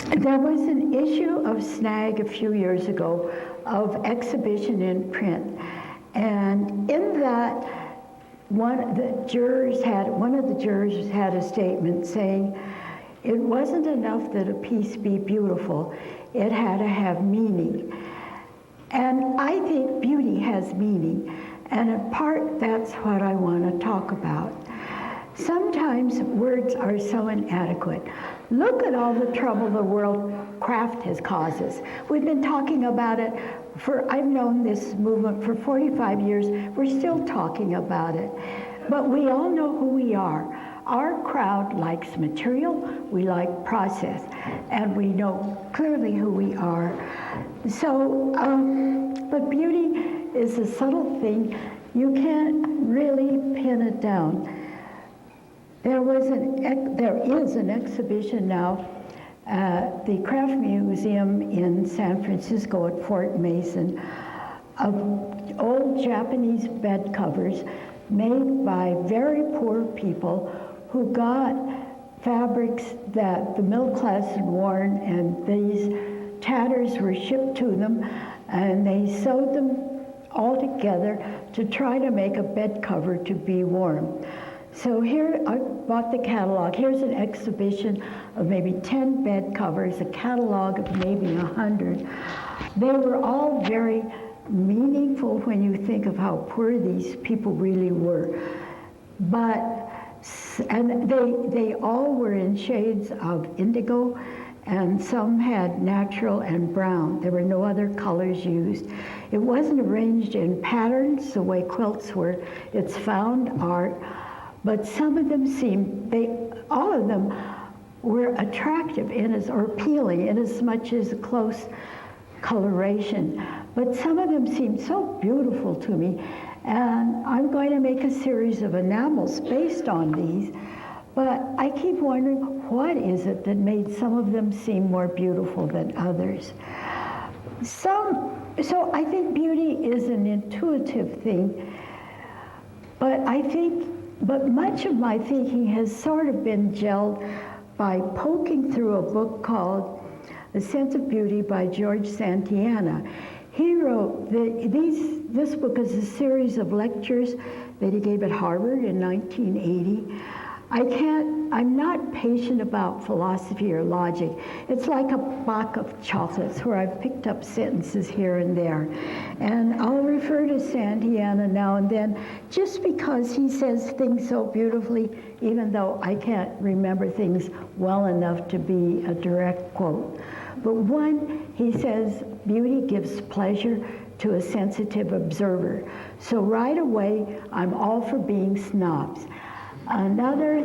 There was an issue of Snag a few years ago of exhibition in print, and in that, one of the jurors had a statement saying it wasn't enough that a piece be beautiful, it had to have meaning. And I think beauty has meaning, and in part that's what I want to talk about. Sometimes words are so inadequate. Look at all the trouble the world craft has caused us. We've been talking about it I've known this movement for 45 years. We're still talking about it. But we all know who we are. Our crowd likes material, we like process, and we know clearly who we are. So, but beauty is a subtle thing. You can't really pin it down. There is an exhibition now at the Craft Museum in San Francisco at Fort Mason of old Japanese bed covers made by very poor people who got fabrics that the middle class had worn, and these tatters were shipped to them, and they sewed them all together to try to make a bed cover to be worn. So here, I bought the catalog. Here's an exhibition of maybe 10 bed covers, a catalog of maybe 100. They were all very meaningful when you think of how poor these people really were. And they all were in shades of indigo, and some had natural and brown. There were no other colors used. It wasn't arranged in patterns the way quilts were. It's found art. But some of them all of them were attractive or appealing in as much as a close coloration. But some of them seemed so beautiful to me. And I'm going to make a series of enamels based on these. But I keep wondering, what is it that made some of them seem more beautiful than others? So I think beauty is an intuitive thing. But much of my thinking has sort of been gelled by poking through a book called The Sense of Beauty by George Santayana. He wrote, this book is a series of lectures that he gave at Harvard in 1980. I'm not patient about philosophy or logic. It's like a box of chocolates where I've picked up sentences here and there. And I'll refer to Santayana now and then just because he says things so beautifully, even though I can't remember things well enough to be a direct quote. But one, he says, beauty gives pleasure to a sensitive observer. So right away, I'm all for being snobs. Another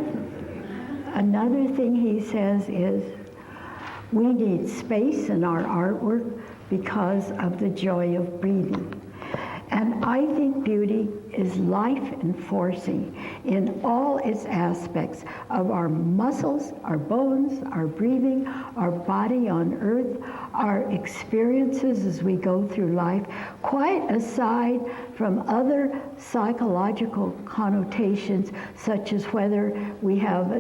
thing he says is we need space in our artwork because of the joy of breathing. And I think beauty is life-enforcing in all its aspects of our muscles, our bones, our breathing, our body on earth, our experiences as we go through life, quite aside from other psychological connotations, such as whether we have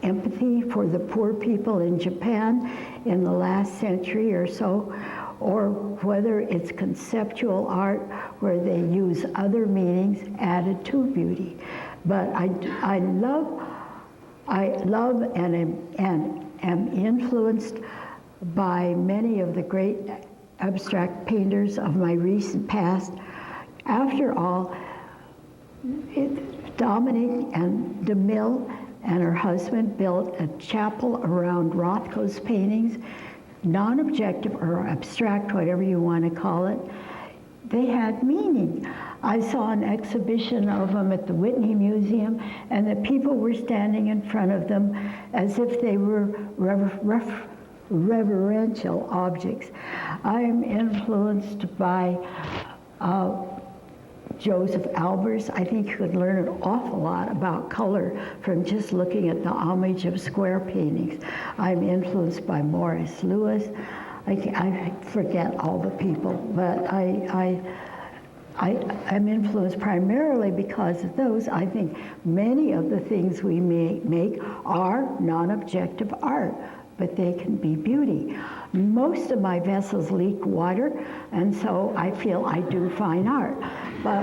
empathy for the poor people in Japan in the last century or so, or whether it's conceptual art where they use other meanings added to beauty. But I love and am influenced by many of the great abstract painters of my recent past. After all, Dominique and DeMille and her husband built a chapel around Rothko's paintings, non-objective or abstract, whatever you want to call it. They had meaning. I saw an exhibition of them at the Whitney Museum, and the people were standing in front of them as if they were reverential objects. I'm influenced by Joseph Albers. I think you could learn an awful lot about color from just looking at the homage of square paintings. I'm influenced by Morris Louis. I forget all the people, but I'm influenced primarily because of those. I think many of the things we make are non-objective art, but they can be beauty. Most of my vessels leak water, and so I feel I do fine art. But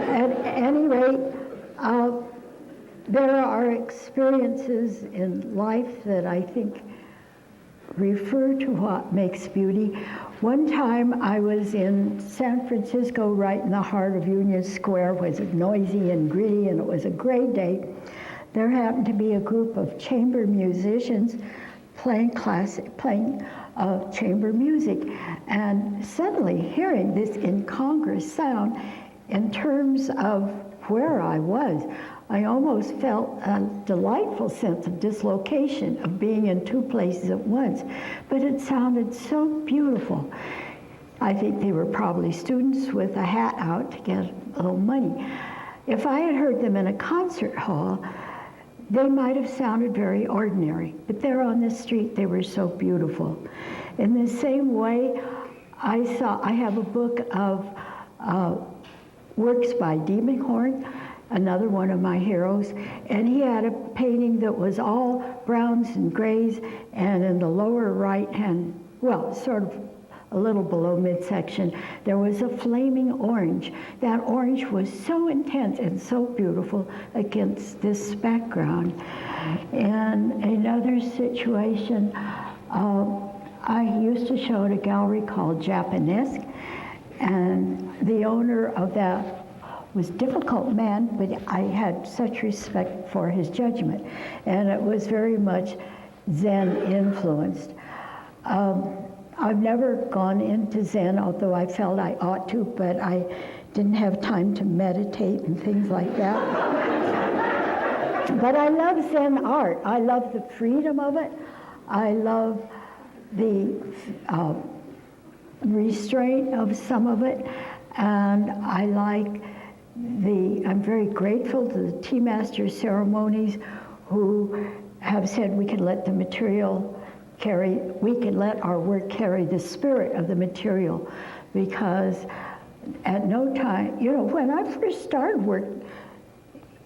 at any rate, there are experiences in life that I think refer to what makes beauty. One time I was in San Francisco, right in the heart of Union Square. It was noisy and gritty, and it was a great day. There happened to be a group of chamber musicians playing chamber music, and suddenly hearing this incongruous sound, in terms of where I was, I almost felt a delightful sense of dislocation, of being in two places at once. But it sounded so beautiful. I think they were probably students with a hat out to get a little money. If I had heard them in a concert hall, they might have sounded very ordinary. But there on the street, they were so beautiful. In the same way, I have a book of works by Demonhorn, another one of my heroes, and he had a painting that was all browns and grays, and in the lower right hand, well, sort of a little below midsection, there was a flaming orange. That orange was so intense and so beautiful against this background. And another situation, I used to show at a gallery called Japanesque, and the owner of that was a difficult man, but I had such respect for his judgment, and it was very much Zen influenced. I've never gone into Zen, although I felt I ought to, but I didn't have time to meditate and things like that. But I love Zen art. I love the freedom of it. I love the restraint of some of it, and I like I'm very grateful to the tea master ceremonies who have said we can let the material we can let our work carry the spirit of the material, because at no time, when I first started work,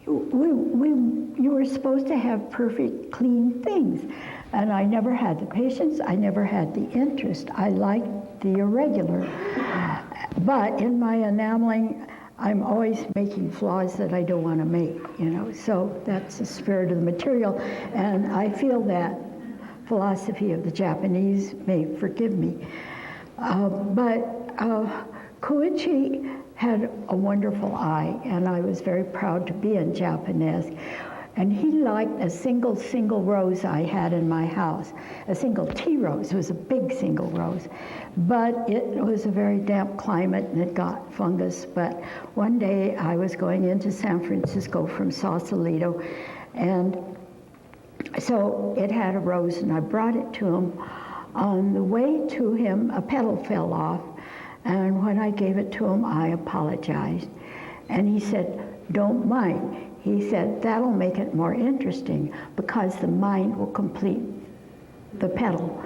you were supposed to have perfect, clean things. And I never had the patience, I never had the interest. I liked the irregular. But in my enameling, I'm always making flaws that I don't want to make, so that's the spirit of the material. And I feel that philosophy of the Japanese may forgive me. But Koichi had a wonderful eye, and I was very proud to be in Japanesque. And he liked a single rose I had in my house. A single tea rose. It was a big single rose. But it was a very damp climate, and it got fungus. But one day I was going into San Francisco from Sausalito, and so it had a rose, and I brought it to him. On the way to him, a petal fell off, and when I gave it to him, I apologized. And he said, "Don't mind." He said, "That'll make it more interesting, because the mind will complete the petal,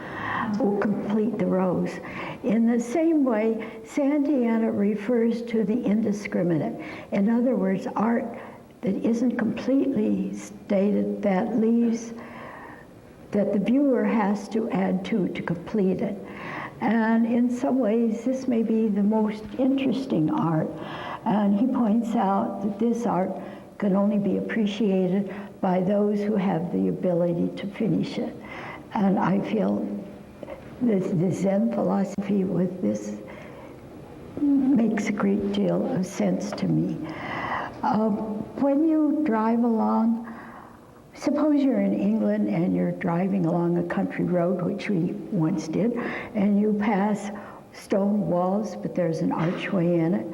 will complete the rose." In the same way, Sandiana refers to the indiscriminate. In other words, art that isn't completely stated, that leaves, that the viewer has to add to complete it. And in some ways, this may be the most interesting art. And he points out that this art can only be appreciated by those who have the ability to finish it. And I feel the Zen philosophy with this makes a great deal of sense to me. When you drive along, suppose you're in England and you're driving along a country road, which we once did, and you pass stone walls, but there's an archway in it,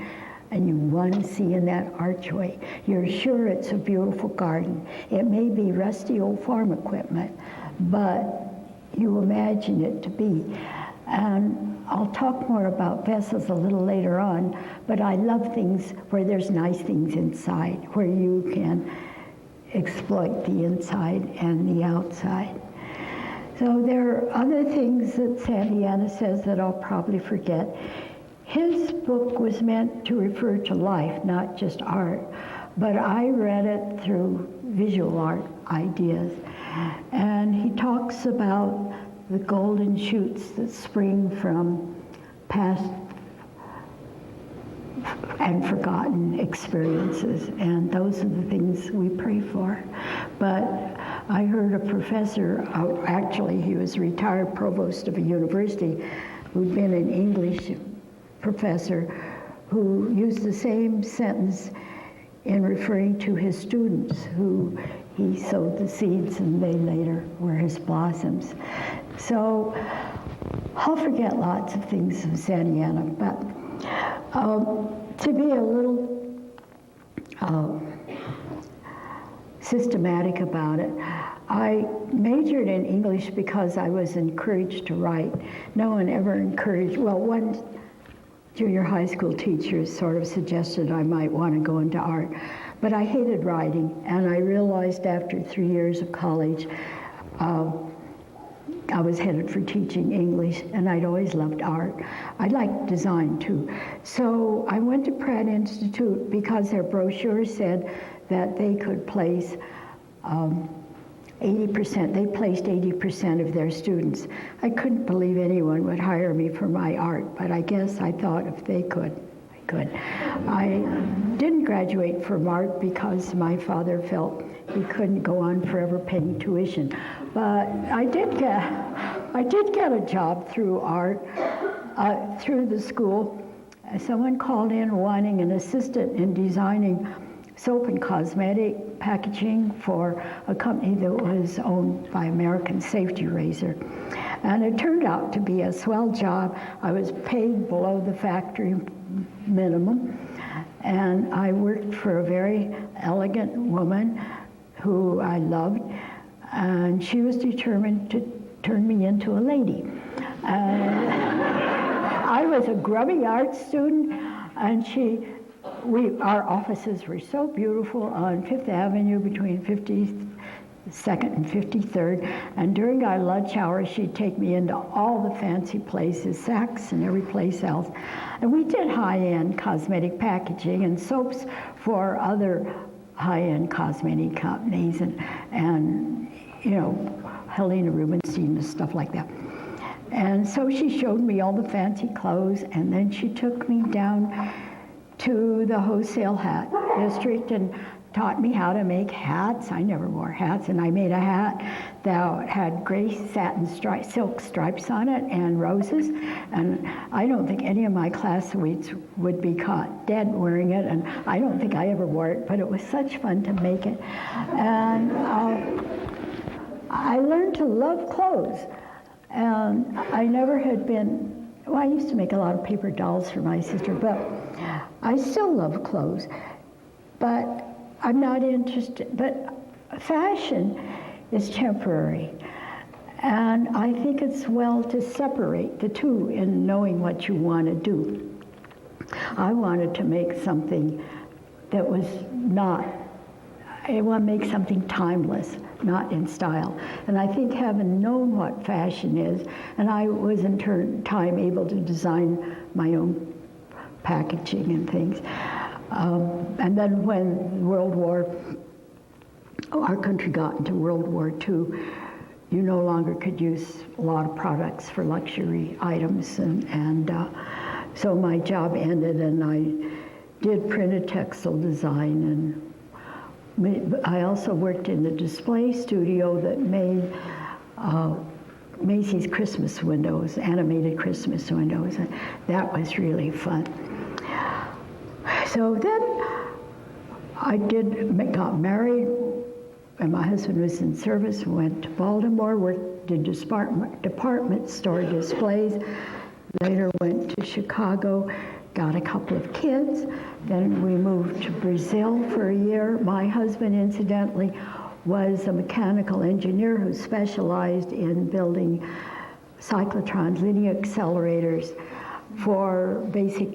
and you want to see in that archway. You're sure it's a beautiful garden. It may be rusty old farm equipment, but you imagine it to be. And I'll talk more about vessels a little later on, but I love things where there's nice things inside, where you can exploit the inside and the outside. So there are other things that Sandiana says that I'll probably forget. his book was meant to refer to life, not just art, but I read it through visual art ideas. And he talks about the golden shoots that spring from past and forgotten experiences, and those are the things we pray for. But I heard a professor, actually he was a retired provost of a university, who'd been an English professor, who used the same sentence in referring to his students, who he sowed the seeds and they later were his blossoms. So I'll forget lots of things of Santa, but to be a little systematic about it, I majored in English because I was encouraged to write. No one ever encouraged, well, one junior high school teacher sort of suggested I might want to go into art, but I hated writing, and I realized after 3 years of college, I was headed for teaching English, and I'd always loved art. I liked design too. So I went to Pratt Institute because their brochure said that they could place 80%, they placed 80% of their students. I couldn't believe anyone would hire me for my art, but I guess I thought if they could, I could. I didn't graduate from art because my father felt he couldn't go on forever paying tuition. But I did get a job through art, through the school. Someone called in wanting an assistant in designing soap and cosmetic packaging for a company that was owned by American Safety Razor. And it turned out to be a swell job. I was paid below the factory minimum, and I worked for a very elegant woman who I loved, and she was determined to turn me into a lady. I was a grubby art student, and our offices were so beautiful on Fifth Avenue between 52nd and 53rd, and during our lunch hour she'd take me into all the fancy places, Saks and every place else, and we did high-end cosmetic packaging and soaps for other high-end cosmetic companies, and you know, Helena Rubinstein and stuff like that. And so she showed me all the fancy clothes, and then she took me down to the wholesale hat district and taught me how to make hats. I never wore hats, and I made a hat that had gray satin silk stripes on it and roses, and I don't think any of my classmates would be caught dead wearing it, and I don't think I ever wore it, but it was such fun to make it. And I learned to love clothes, and I never had been, well, I used to make a lot of paper dolls for my sister, but I still love clothes, but I'm not interested, but fashion is temporary. And I think it's well to separate the two in knowing what you want to do. I wanted to make something that was not, I want to make something timeless, not in style. And I think having known what fashion is, and I was in time able to design my own packaging and things. And then when our country got into World War II, you no longer could use a lot of products for luxury items, and so my job ended, and I did printed textile design, and I also worked in the display studio that made Macy's Christmas windows, animated Christmas windows, and that was really fun. So then I got married, and my husband was in service, went to Baltimore, did department store displays, later went to Chicago, got a couple of kids, then we moved to Brazil for a year. My husband, incidentally, was a mechanical engineer who specialized in building cyclotrons, linear accelerators for basic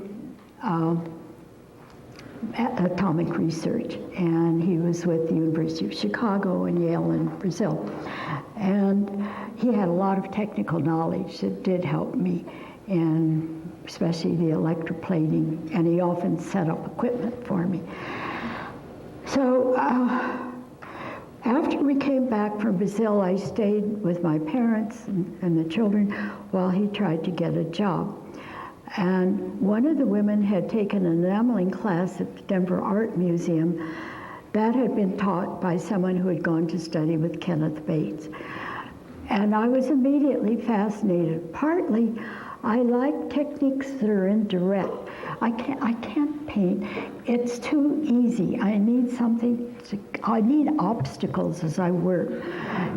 atomic research, and he was with the University of Chicago and Yale in Brazil. And he had a lot of technical knowledge that did help me in especially the electroplating, and he often set up equipment for me. So after we came back from Brazil, I stayed with my parents and the children while he tried to get a job. And one of the women had taken an enameling class at the Denver Art Museum that had been taught by someone who had gone to study with Kenneth Bates. And I was immediately fascinated. Partly, I like techniques that are indirect. I can't paint. It's too easy. I need something, I need obstacles as I work.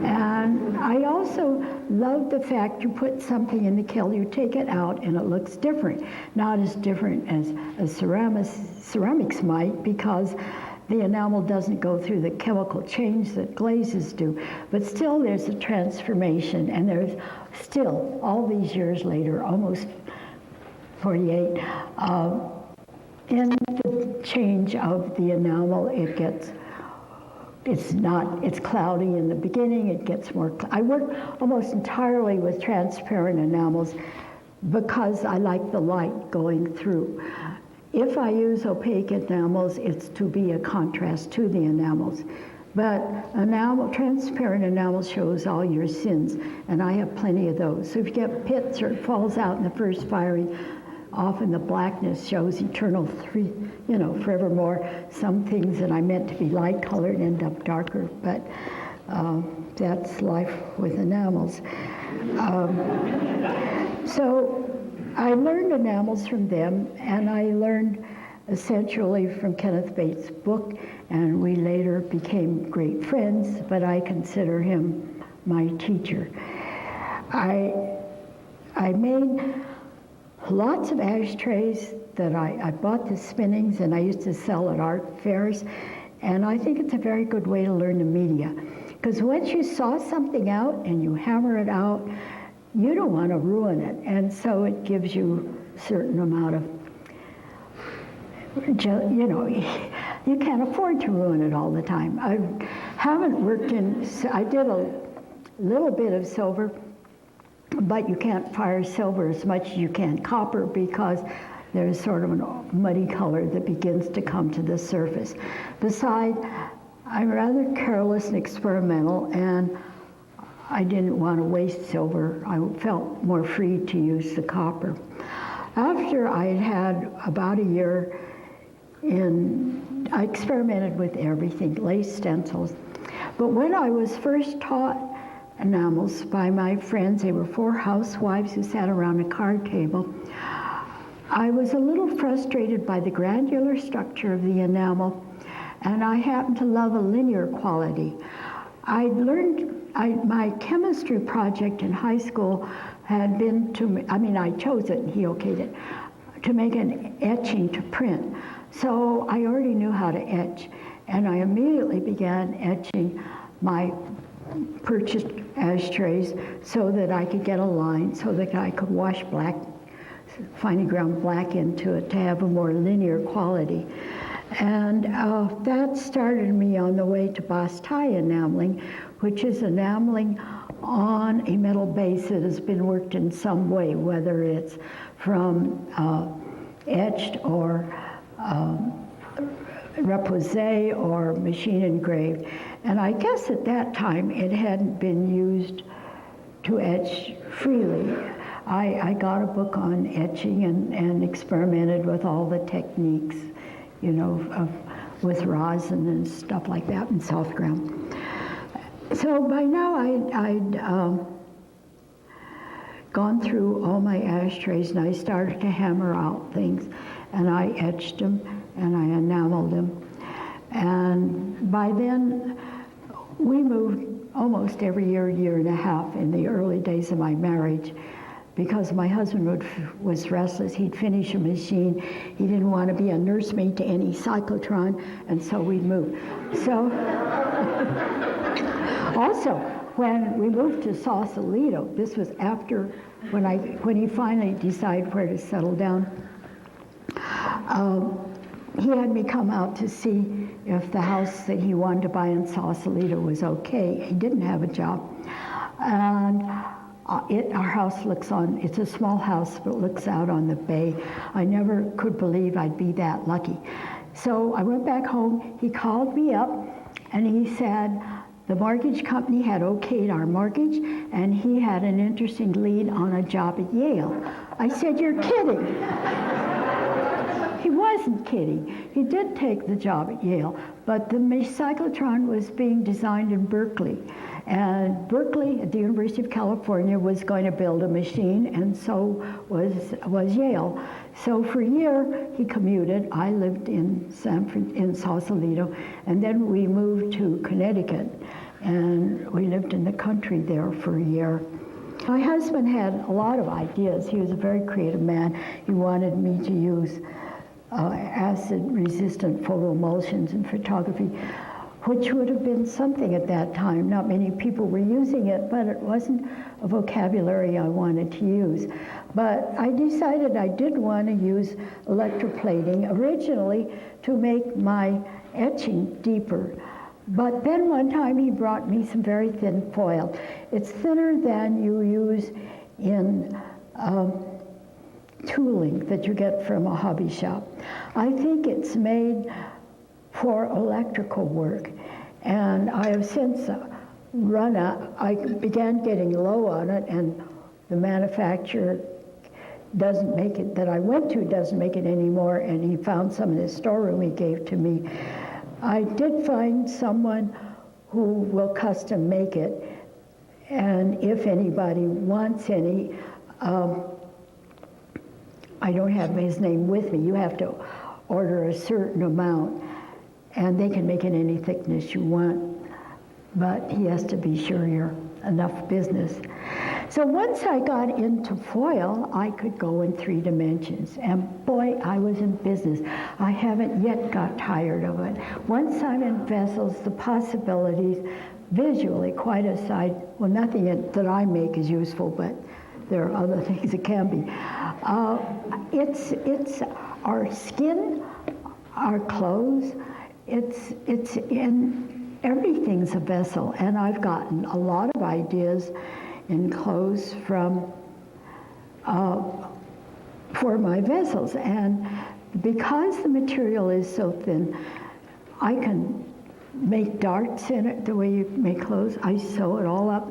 And I also love the fact you put something in the kiln, you take it out, and it looks different. Not as different as ceramics might, because the enamel doesn't go through the chemical change that glazes do, but still there's a transformation, and there's still, all these years later, almost 48, in the change of the enamel, it's cloudy in the beginning, it gets more, I work almost entirely with transparent enamels because I like the light going through. If I use opaque enamels, it's to be a contrast to the enamels. But transparent enamel shows all your sins, and I have plenty of those. So if you get pits or it falls out in the first firing, often the blackness shows eternal forevermore. Some things that I meant to be light colored end up darker, but that's life with enamels. So I learned enamels from them, and I learned essentially from Kenneth Bates' book, and we later became great friends, but I consider him my teacher. I made lots of ashtrays that I bought the spinnings, and I used to sell at art fairs, and I think it's a very good way to learn the media, because once you saw something out and you hammer it out, you don't want to ruin it, and so it gives you a certain amount of, you can't afford to ruin it all the time. I haven't worked I did a little bit of silver, but you can't fire silver as much as you can copper because there's sort of a muddy color that begins to come to the surface. Besides, I'm rather careless and experimental, and I didn't want to waste silver. I felt more free to use the copper. After I had about a year I experimented with everything, lace stencils. But when I was first taught enamels by my friends, they were 4 housewives who sat around a card table, I was a little frustrated by the granular structure of the enamel, and I happened to love a linear quality. My chemistry project in high school had been I chose it and he okayed it, to make an etching to print. So I already knew how to etch, and I immediately began etching my purchased ashtrays so that I could get a line, so that I could wash finely ground black into it to have a more linear quality. And that started me on the way to Bastai enameling, which is enameling on a metal base that has been worked in some way, whether it's from etched or repoussé or machine engraved. And I guess at that time it hadn't been used to etch freely. I got a book on etching and experimented with all the techniques, with rosin and stuff like that and soft ground. So by now I'd gone through all my ashtrays, and I started to hammer out things, and I etched them and I enameled them. And by then we moved almost every year and a half in the early days of my marriage, because my husband was restless. He'd finish a machine. He didn't want to be a nursemaid to any cyclotron, and so we'd move. So, also, when we moved to Sausalito, this was after when he finally decided where to settle down, he had me come out to see if the house that he wanted to buy in Sausalito was okay. He didn't have a job. And Our house looks on, it's a small house, but looks out on the bay. I never could believe I'd be that lucky. So I went back home, he called me up, and he said the mortgage company had okayed our mortgage, and he had an interesting lead on a job at Yale. I said, "You're kidding." He wasn't kidding. He did take the job at Yale, but the cyclotron was being designed in Berkeley. And Berkeley at the University of California was going to build a machine, and so was Yale. So for a year he commuted. I lived in Sausalito, and then we moved to Connecticut, and we lived in the country there for a year. My husband had a lot of ideas. He was a very creative man. He wanted me to use acid-resistant photoemulsions in photography, which would have been something at that time. Not many people were using it, but it wasn't a vocabulary I wanted to use. But I decided I did want to use electroplating originally to make my etching deeper. But then one time he brought me some very thin foil. It's thinner than you use in tooling that you get from a hobby shop. I think it's made for electrical work, and I have since run out. I began getting low on it, and the manufacturer doesn't make it, that I went to doesn't make it anymore, and he found some in his storeroom he gave to me. I did find someone who will custom make it, and if anybody wants any, I don't have his name with me. You have to order a certain amount, and they can make it any thickness you want, but he has to be sure you're enough business. So once I got into foil, I could go in 3 dimensions, and boy, I was in business. I haven't yet got tired of it. Once I'm in vessels, the possibilities visually, quite aside, well, nothing that I make is useful, but there are other things it can be. It's our skin, our clothes, it's in, everything's a vessel, and I've gotten a lot of ideas in clothes from, for my vessels, and because the material is so thin, I can make darts in it the way you make clothes. I sew it all up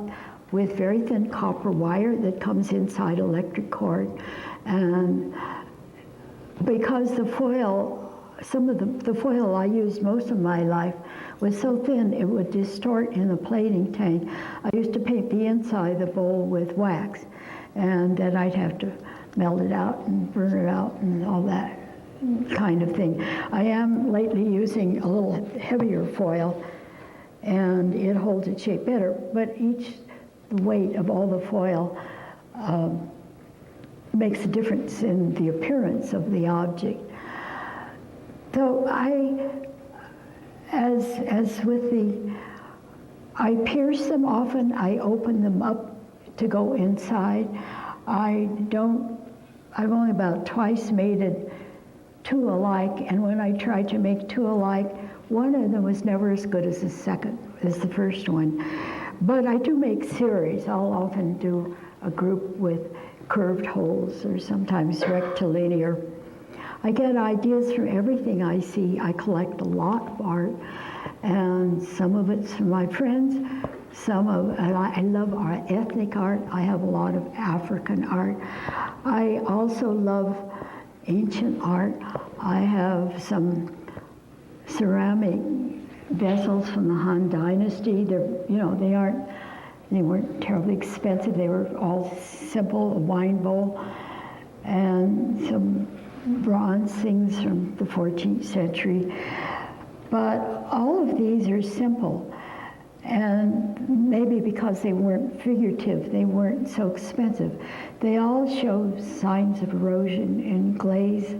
with very thin copper wire that comes inside electric cord, and because the foil, some of the foil I used most of my life was so thin it would distort in the plating tank. I used to paint the inside of the bowl with wax, and then I'd have to melt it out and burn it out and all that kind of thing. I am lately using a little heavier foil, and it holds its shape better, but the weight of all the foil makes a difference in the appearance of the object. So as with I pierce them often, I open them up to go inside. I've only about twice made it 2 alike, and when I tried to make 2 alike, one of them was never as good as the first one. But I do make series. I'll often do a group with curved holes or sometimes rectilinear. I get ideas from everything I see. I collect a lot of art, and some of it's from my friends, and I love our ethnic art. I have a lot of African art. I also love ancient art. I have some ceramic vessels from the Han Dynasty. They weren't terribly expensive. They were all simple, a wine bowl, and some bronze things from the 14th century. But all of these are simple, and maybe because they weren't figurative, they weren't so expensive. They all show signs of erosion and glaze,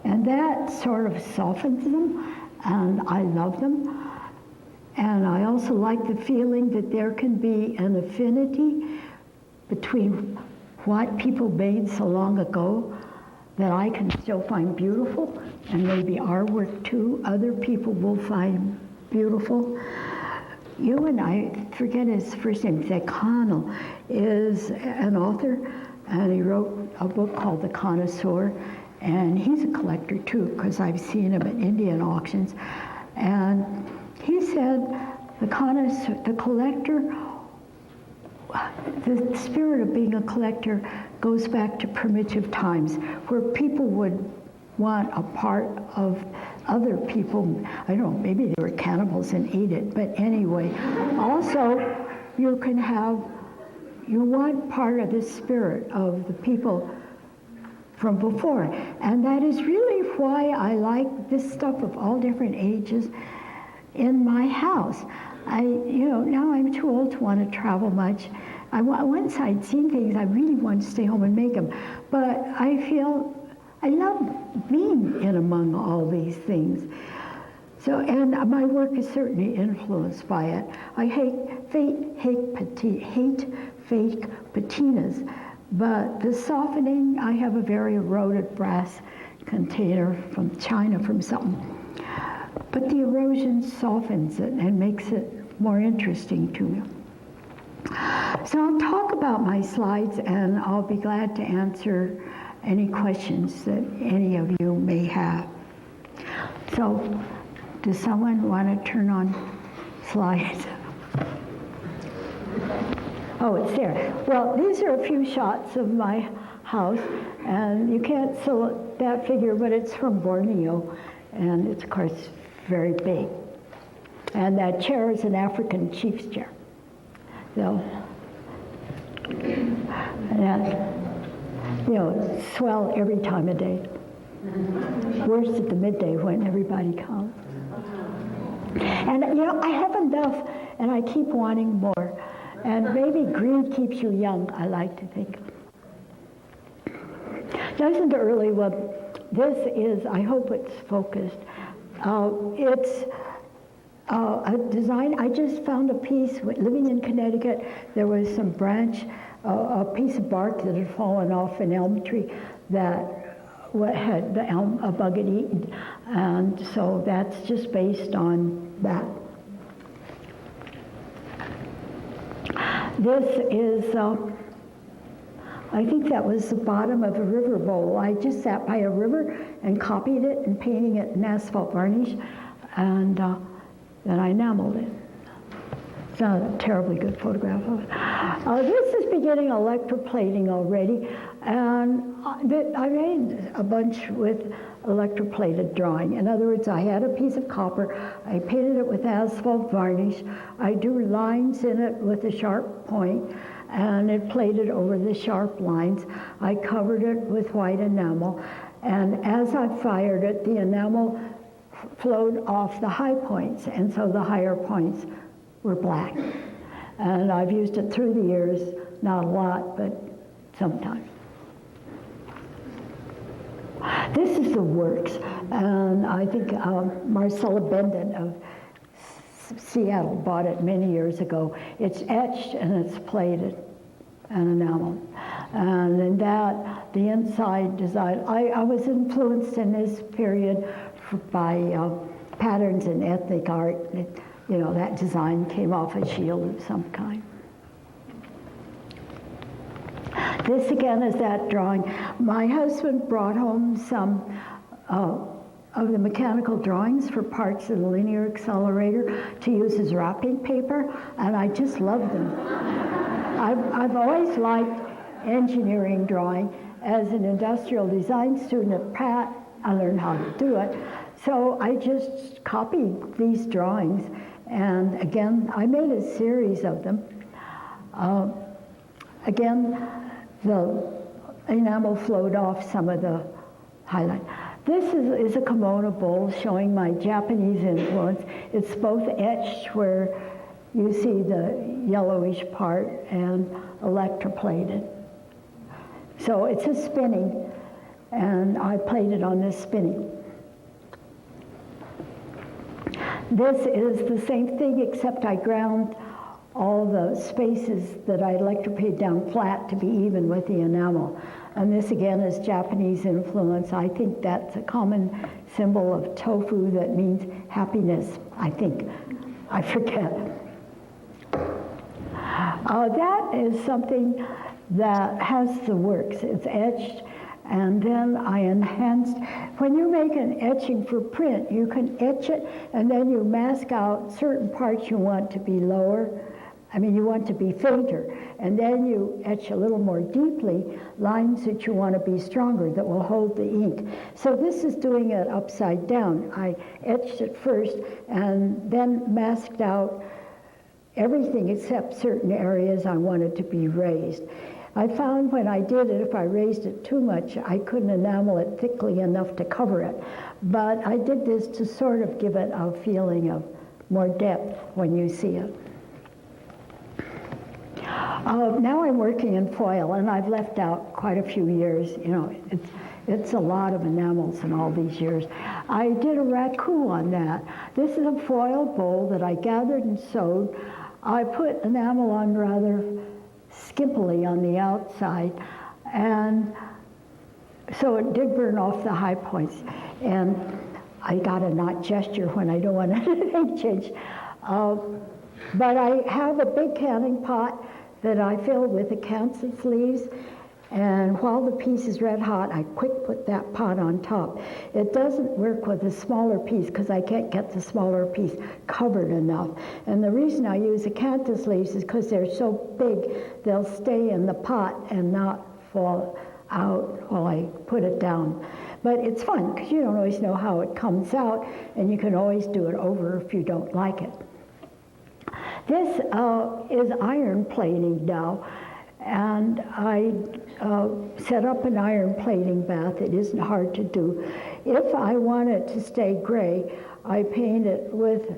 and that sort of softens them, and I love them. And I also like the feeling that there can be an affinity between what people made so long ago that I can still find beautiful, and maybe our work too, other people will find beautiful. Ewan, I forget his first name, Connell, is an author, and he wrote a book called The Connoisseur, and he's a collector too, because I've seen him at Indian auctions. And he said the collector, the spirit of being a collector goes back to primitive times, where people would want a part of other people. I don't know, maybe they were cannibals and ate it, but anyway. Also, you want part of the spirit of the people from before. And that is really why I like this stuff of all different ages in my house. Now I'm too old to want to travel much. Once I'd seen things, I really wanted to stay home and make them. But I feel I love being in among all these things. So, and my work is certainly influenced by it. I hate fake patinas, but the softening, I have a very eroded brass container from China from something. But the erosion softens it and makes it more interesting to me. So I'll talk about my slides, and I'll be glad to answer any questions that any of you may have. So, does someone want to turn on slides? Oh, it's there. Well, these are a few shots of my house, and you can't see that figure, but it's from Borneo, and it's, of course, very big. And that chair is an African chief's chair. So, and swell every time of day. Worse at the midday when everybody comes. And I have enough, and I keep wanting more. And maybe greed keeps you young, I like to think. Listen to early, well, this is, I hope it's focused. It's a design. I just found a piece, living in Connecticut, there was some branch, a piece of bark that had fallen off an elm tree that had a bug had eaten. And so that's just based on that. This is, I think that was the bottom of a river bowl. I just sat by a river and copied it and painting it in asphalt varnish, and then I enameled it. It's not a terribly good photograph of it. This is beginning electroplating already, and I made a bunch with electroplated drawing. In other words, I had a piece of copper, I painted it with asphalt varnish, I drew lines in it with a sharp point, and it plated over the sharp lines. I covered it with white enamel, and as I fired it, the enamel flowed off the high points, and so the higher points were black. And I've used it through the years, not a lot, but sometimes. This is the works, and I think Marcella Bendon of Seattle bought it many years ago. It's etched and it's plated and enameled. And in that, the inside design, I was influenced in this period by patterns in ethnic art. That design came off a shield of some kind. This again is that drawing. My husband brought home some of the mechanical drawings for parts of the linear accelerator to use as wrapping paper, and I just love them. I've always liked engineering drawing. As an industrial design student at Pratt, I learned how to do it. So I just copied these drawings, and again, I made a series of them. Again, the enamel flowed off some of the highlight. This is a kimono bowl showing my Japanese influence. It's both etched where you see the yellowish part and electroplated. So it's a spinning, and I plated on this spinning. This is the same thing, except I ground all the spaces that I electroplated down flat to be even with the enamel. And this again is Japanese influence. I think that's a common symbol of tofu that means happiness, I think. I forget. That is something that has the works. It's etched, and then I enhanced. When you make an etching for print, you can etch it, and then you mask out certain parts you want to be lower. You want to be fainter, and then you etch a little more deeply lines that you want to be stronger, that will hold the ink. So this is doing it upside down. I etched it first and then masked out everything except certain areas I wanted to be raised. I found when I did it, if I raised it too much, I couldn't enamel it thickly enough to cover it. But I did this to sort of give it a feeling of more depth when you see it. Now I'm working in foil, and I've left out quite a few years. It's a lot of enamels in all these years. I did a raku on that. This is a foil bowl that I gathered and sewed. I put enamel on rather skimpily on the outside, and so it did burn off the high points. And I got a knot gesture when I don't want anything changed. But I have a big canning pot that I fill with acanthus leaves, and while the piece is red hot, I quick put that pot on top. It doesn't work with a smaller piece because I can't get the smaller piece covered enough. And the reason I use acanthus leaves is because they're so big, they'll stay in the pot and not fall out while I put it down. But it's fun because you don't always know how it comes out, and you can always do it over if you don't like it. This is iron plating now, and I set up an iron plating bath. It isn't hard to do. If I want it to stay gray, I paint it with,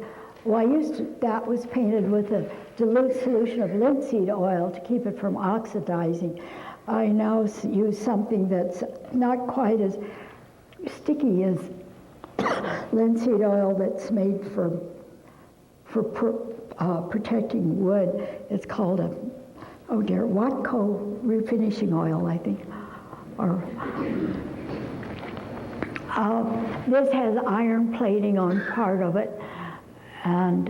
that was painted with a dilute solution of linseed oil to keep it from oxidizing. I now use something that's not quite as sticky as linseed oil that's made for protecting wood. It's called Watco refinishing oil, I think. This has iron plating on part of it, and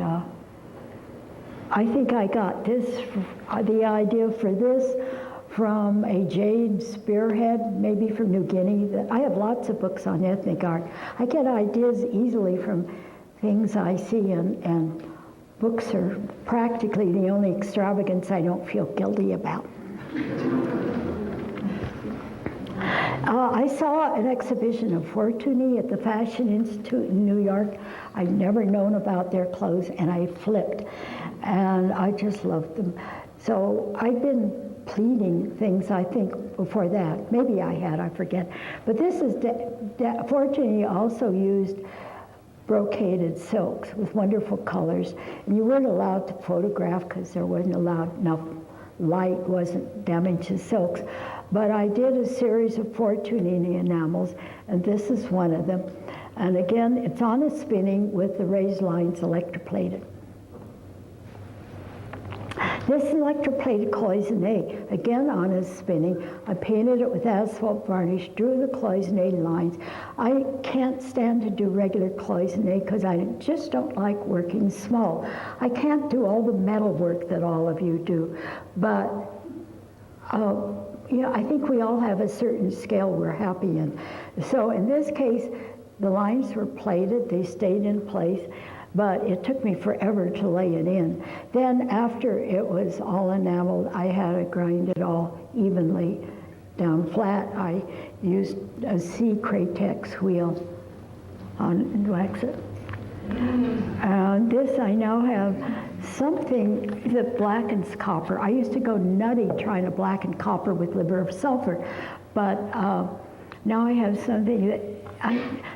I think I got the idea for this from a jade spearhead, maybe from New Guinea. I have lots of books on ethnic art. I get ideas easily from things I see, and books are practically the only extravagance I don't feel guilty about. I saw an exhibition of Fortuny at the Fashion Institute in New York. I'd never known about their clothes, and I flipped, and I just loved them. So I've been pleating things, I think, before that. Maybe I had, I forget. But this is, Fortuny also used brocaded silks with wonderful colors, and you weren't allowed to photograph because there wasn't allowed enough light, wasn't damaged to silks. But I did a series of Fortunini enamels, and this is one of them. And again, it's on a spinning with the raised lines electroplated. This electroplated cloisonne, again on a spinning. I painted it with asphalt varnish, drew the cloisonne lines. I can't stand to do regular cloisonne because I just don't like working small. I can't do all the metal work that all of you do, but I think we all have a certain scale we're happy in. So in this case, the lines were plated, they stayed in place, but it took me forever to lay it in. Then after it was all enameled, I had to grind it all evenly down flat. I used a C Kratex wheel on wax it. And this I now have something that blackens copper. I used to go nutty trying to blacken copper with liver of sulfur, but now I have something that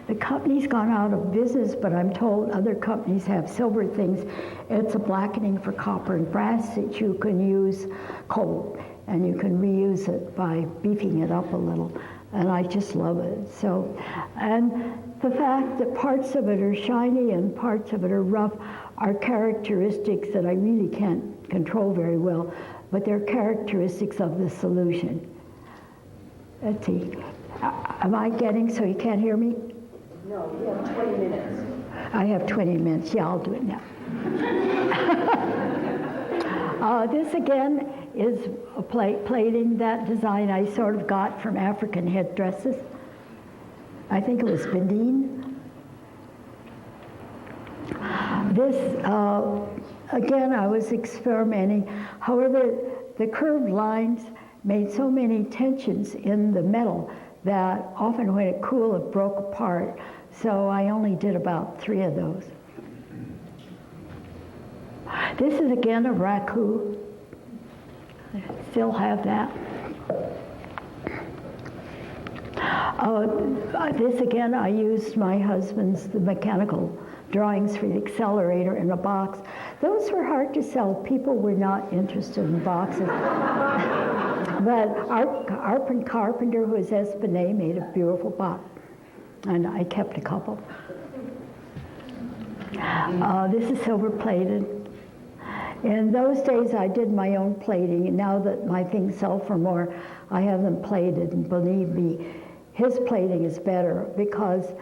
the company's gone out of business, but I'm told other companies have silver things. It's a blackening for copper and brass that you can use cold, and you can reuse it by beefing it up a little. And I just love it. So, and the fact that parts of it are shiny and parts of it are rough are characteristics that I really can't control very well, but they're characteristics of the solution. Let's see. Am I getting so you can't hear me? No, you have 20 minutes. I have 20 minutes. Yeah, I'll do it now. This again is a plating. That design I sort of got from African headdresses. I think it was Benin. This, again, I was experimenting. However, the curved lines made so many tensions in the metal that often when it cooled, it broke apart. So I only did about 3 of those. This is again a raku. I still have that. This again, I used my husband's, the mechanical drawings for the accelerator in a box. Those were hard to sell. People were not interested in boxes. But Arpin Carpenter, who is Espinay, made a beautiful box. And I kept a couple. This is silver plated. In those days, I did my own plating, and now that my things sell for more, I have them plated. And believe me, his plating is better because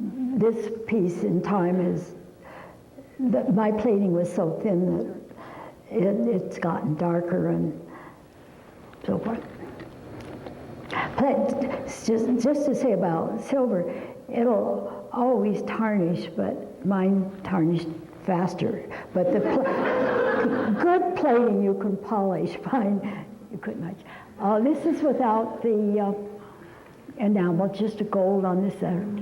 this piece in time is, my plating was so thin that it's gotten darker and so forth. But just to say about silver, it'll always tarnish, but mine tarnished faster. But the good plating you can polish, fine, you couldn't much. This is without the enamel, just a gold on this end.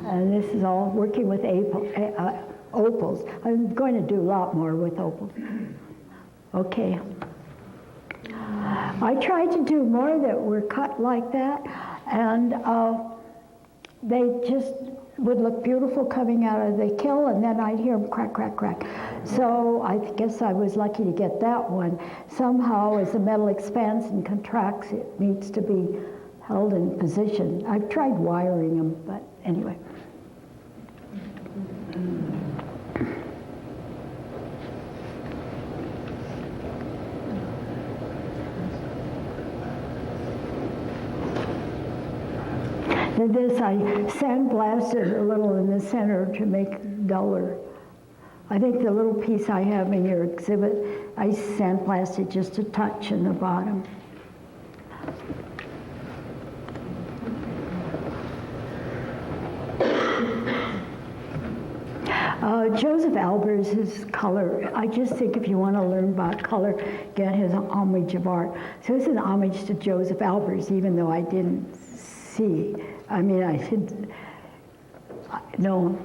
And this is all working with opals. I'm going to do a lot more with opals. Okay. I tried to do more that were cut like that, and they just would look beautiful coming out of the kiln, and then I'd hear them crack, crack, crack. So I guess I was lucky to get that one. Somehow, as the metal expands and contracts, it needs to be held in position. I've tried wiring them, but anyway. This I sandblasted a little in the center to make it duller. I think the little piece I have in your exhibit, I sandblasted just a touch in the bottom. Joseph Albers' color, I just think if you want to learn about color, get his homage of art. So this is an homage to Joseph Albers, even though I didn't see. I mean, I should know.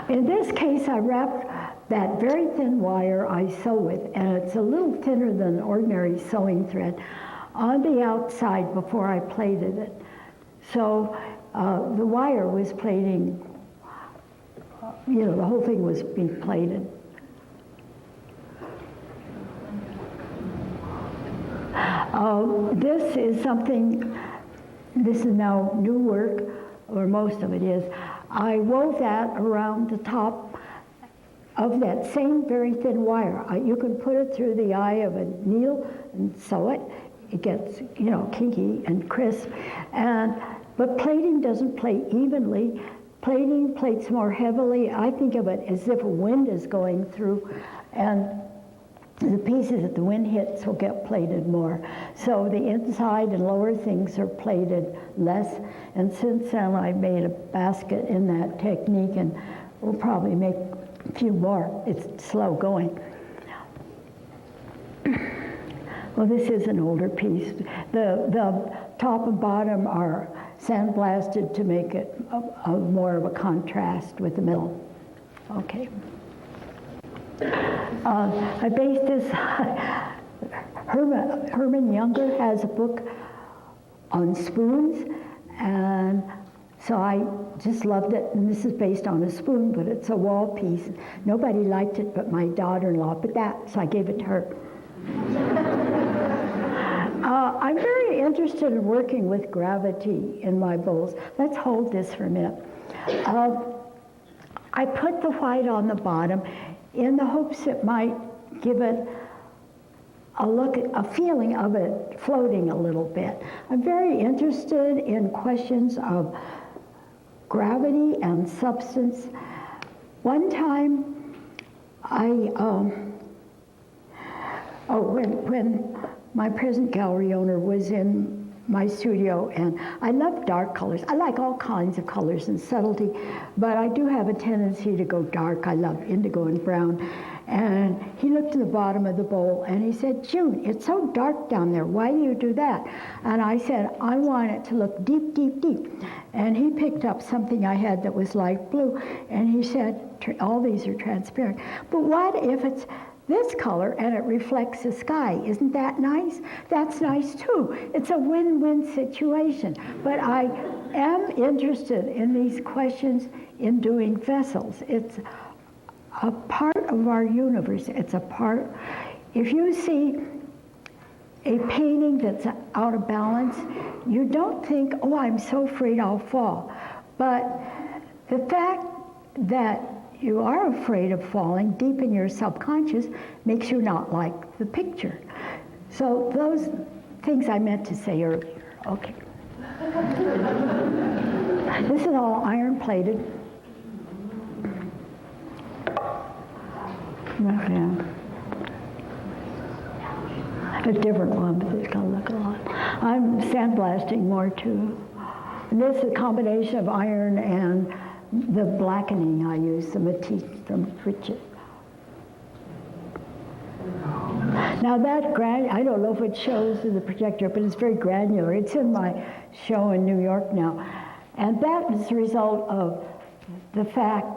In this case, I wrapped that very thin wire I sew with, and it's a little thinner than ordinary sewing thread, on the outside before I plaited it. So the wire was plating, you know, the whole thing was being plated. This is something, this is now new work, or most of it is. I wove that around the top of that same very thin wire. You can put it through the eye of a needle and sew it. It gets, you know, kinky and crisp. But plating doesn't plate evenly. Plating plates more heavily. I think of it as if a wind is going through, and the pieces that the wind hits will get plated more. So the inside and lower things are plated less. And since then, I made a basket in that technique, and we'll probably make a few more. It's slow going. Well, this is an older piece. The top and bottom are sandblasted to make it more of a contrast with the middle. Okay. I based this, Herman Younger has a book on spoons, and so I just loved it, and this is based on a spoon, but it's a wall piece. Nobody liked it but my daughter-in-law, so I gave it to her. I'm very interested in working with gravity in my bowls. Let's hold this for a minute. I put the white on the bottom in the hopes it might give it a feeling of it floating a little bit. I'm very interested in questions of gravity and substance. One time, Oh, when my present gallery owner was in my studio, and I love dark colors. I like all kinds of colors and subtlety, but I do have a tendency to go dark. I love indigo and brown. And he looked at the bottom of the bowl and he said, June, it's so dark down there. Why do you do that? And I said, I want it to look deep, deep, deep. And he picked up something I had that was light blue, and he said, all these are transparent. But what if it's this color and it reflects the sky? Isn't that nice? That's nice too. It's a win-win situation. But I am interested in these questions in doing vessels. It's a part of our universe. It's a part. If you see a painting that's out of balance, you don't think, oh, I'm so afraid I'll fall. But the fact that you are afraid of falling deep in your subconscious makes you not like the picture. So those things I meant to say earlier. Okay. This is all iron plated. Yeah. A different one, but it's going to look a lot. I'm sandblasting more too. And this is a combination of iron and the blackening I use, the matisse from Pritchett. Now that I don't know if it shows in the projector, but it's very granular. It's in my show in New York now. And that is the result of the fact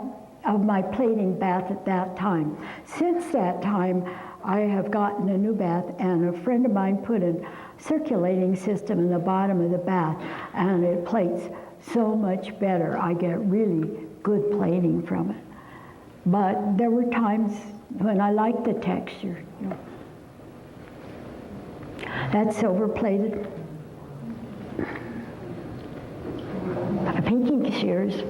of my plating bath at that time. Since that time, I have gotten a new bath, and a friend of mine put a circulating system in the bottom of the bath, and it plates so much better. I get really good plating from it. But there were times when I liked the texture. You know. That's silver plated. Pinky shears.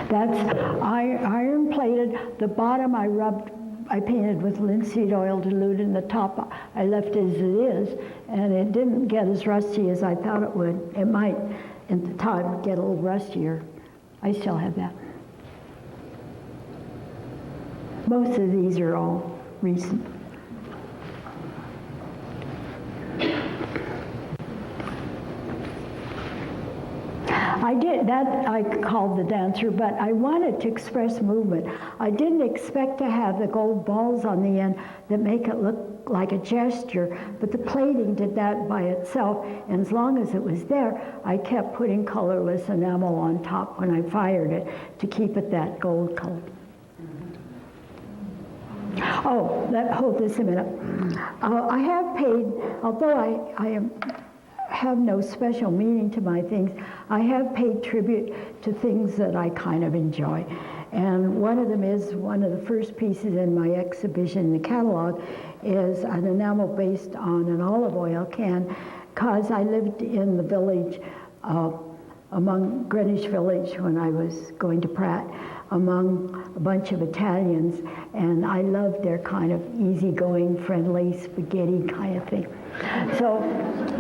That's iron plated. The bottom I painted with linseed oil diluted, and the top I left as it is, and it didn't get as rusty as I thought it would. It might, at the time, get a little rustier. I still have that. Most of these are all recent. I did that. I called the dancer, but I wanted to express movement. I didn't expect to have the gold balls on the end that make it look like a gesture, but the plating did that by itself, and as long as it was there, I kept putting colorless enamel on top when I fired it to keep it that gold color. Oh, hold this a minute. I have paid, although I have no special meaning to my things, I have paid tribute to things that I kind of enjoy. And one of them is, one of the first pieces in my exhibition in the catalog is an enamel based on an olive oil can, because I lived in the village, among Greenwich Village when I was going to Pratt, among a bunch of Italians, and I loved their kind of easygoing, friendly, spaghetti kind of thing. So,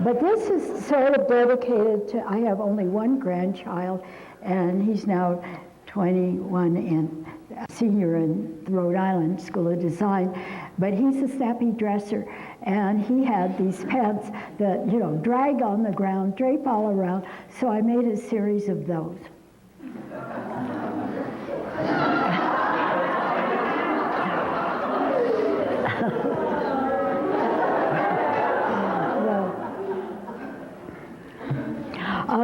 but this is sort of dedicated to, I have only one grandchild, and he's now 21 and a senior in the Rhode Island School of Design, but he's a snappy dresser, and he had these pants that, you know, drag on the ground, drape all around, so I made a series of those.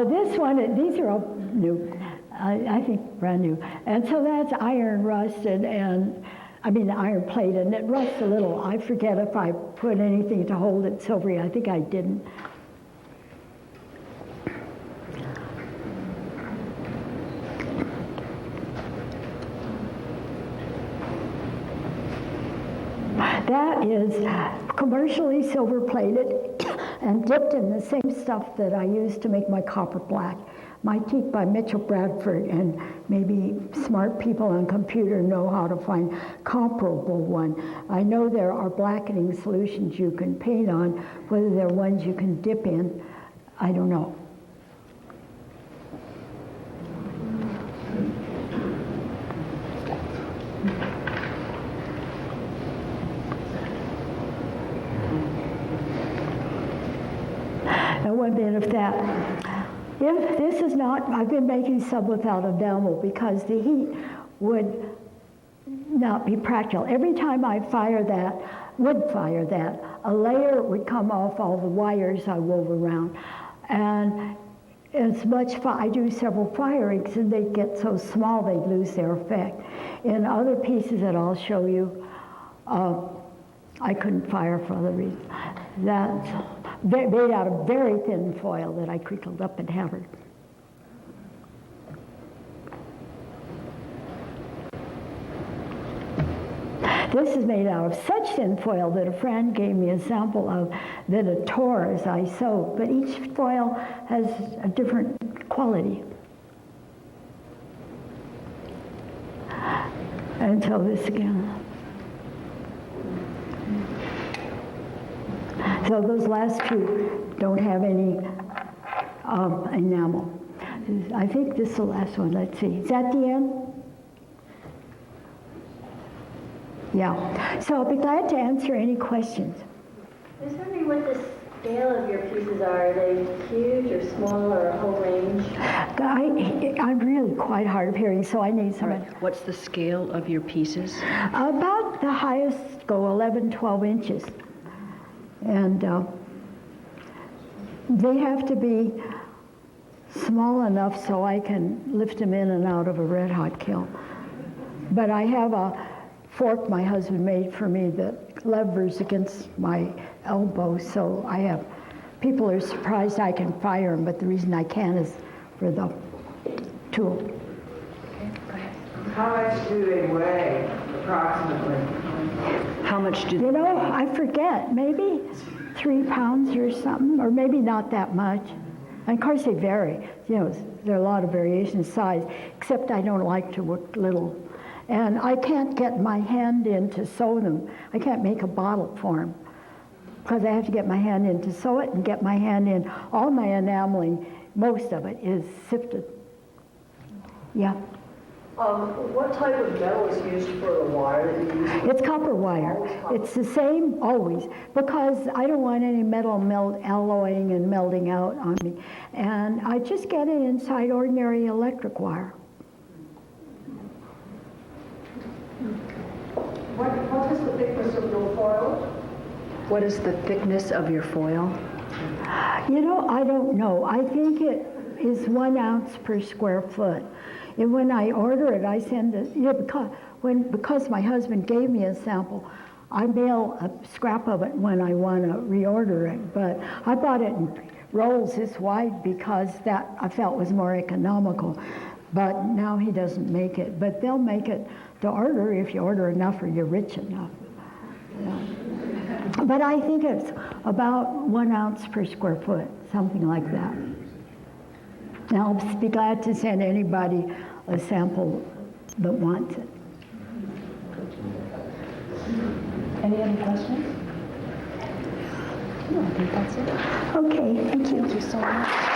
This one, these are all new, I think brand new. And so that's iron rusted, and I mean iron plate, and it rusts a little. I forget if I put anything to hold it silvery. I think I didn't. That is commercially silver plated and dipped in the same stuff that I used to make my copper black. My teak by Mitchell Bradford, and maybe smart people on computer know how to find comparable one. I know there are blackening solutions you can paint on. Whether they're ones you can dip in, I don't know. one minute of that. If this is not, I've been making sub without enamel because the heat would not be practical. Every time I would fire that, a layer would come off all the wires I wove around. And as much, I do several firings and they get so small they'd lose their effect. In other pieces that I'll show you, I couldn't fire for other reasons. That's made out of very thin foil that I crinkled up and hammered. This is made out of such thin foil that a friend gave me a sample of that it tore as I sewed, but each foil has a different quality. And so this again. So those last two don't have any enamel. I think this is the last one. Let's see. Is that the end? Yeah. So I'll be glad to answer any questions. I was wondering what the scale of your pieces are. Are they huge or small or a whole range? I'm really quite hard of hearing, so I need some. Right. What's the scale of your pieces? About the highest go 11, 12 inches. And they have to be small enough so I can lift them in and out of a red hot kiln. But I have a fork my husband made for me that levers against my elbow, so people are surprised I can fire them, but the reason I can is for the tool. How much do they weigh, approximately? How much do they You know, weigh? I forget, maybe 3 pounds or something, or maybe not that much. And of course they vary. You know, there are a lot of variation in size, except I don't like to work little. And I can't get my hand in to sew them. I can't make a bottle for them because I have to get my hand in to sew it and get my hand in. All my enameling, most of it is sifted. Yeah. What type of metal is used for the wire that you use? It's copper wire. It's the same always because I don't want any metal alloying and melting out on me. And I just get it inside ordinary electric wire. What is the thickness of your foil? What is the thickness of your foil? You know, I don't know. I think it is 1 ounce per square foot. And when I order it, I send it, because my husband gave me a sample, I mail a scrap of it when I want to reorder it. But I bought it in rolls this wide because that I felt was more economical. But now he doesn't make it. But they'll make it to order if you order enough or you're rich enough. Yeah. But I think it's about 1 ounce per square foot, something like that. And I'll be glad to send anybody a sample that wants it. Any other questions? No, I think that's it. Okay, thank you. Thank you so much.